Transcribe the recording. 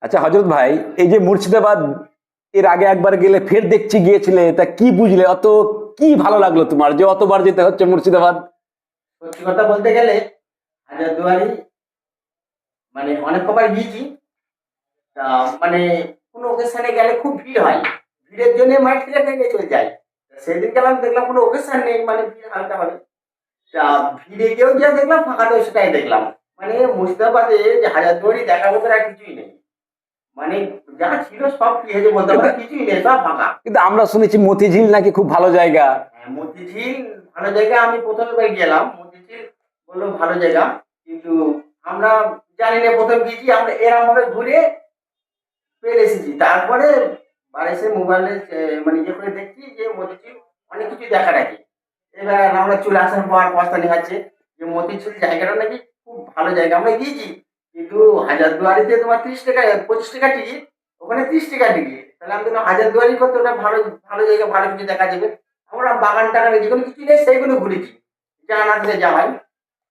আচ্ছা হজরত ভাই, এই যে মুর্শিদাবাদ এর আগে একবার গেলে ফের দেখছি গিয়েছিলে, তা কি বুঝলে? অত কি ভালো লাগলো তোমার যে অতবার যেতে হচ্ছে মুর্শিদাবাদ? সত্যি কথা বলতে গেলে হাজারদুয়ারি মানে অনেক কবার গিয়েছি। তা মানে কোনো ওকেশনে গেলে খুব ভিড় হয়, ভিড়ের জন্য মাঠ থেকে ভেঙে চলে যায়। তা সেদিন গেলাম, দেখলাম কোনো ওকেশন নেই, মানে ভিড় হালকা হবে। তা ভিড়ে গিয়েও যা দেখলাম, ফাঁকাটাও সেটাই দেখলাম। মানে মুর্শিদাবাদে যে হাজারদুয়ারি দেখার মতো আর কিছুই নেই। মানে যা ছিল সব কি হয়েছে বলতে পারো, কিছুই নেই, সব ফাঁকা। কিন্তু আমরা শুনেছি মতিঝিল নাকি খুব ভালো জায়গা। হ্যাঁ, মতিঝিল ভালো জায়গা। আমি প্রথমে বার গেলাম মতিঝিল, বললো ভালো জায়গা, কিন্তু আমরা জানি না, প্রথম গিয়েছি আমরা এরম ভাবে ঘুরে পেয়ে এসেছি। তারপরে বাড়ি এসে মোবাইলে মানে ইয়ে করে দেখছি যে মতিঝিল অনেক কিছু দেখার আছে। এবার আমরা চলে আসার পর পস্তানি হচ্ছে যে মতিঝিল জায়গাটা নাকি খুব ভালো জায়গা। আমরা গিয়েছি, কিন্তু হাজারদুয়ারিতে তোমার 30 টাকা 25 টাকা টিকিট, ওখানে 30 টাকা টিকিট। তাহলে আমি দেখলাম হাজারদুয়ারি করতে ওটা ভালো ভালো জায়গা, ভালো কিছু দেখা যাবে। আমরা বাগান টাগান যেগুলো কিছু নেই সেইগুলো ঘুরেছি, যা না থেকে যা হয়।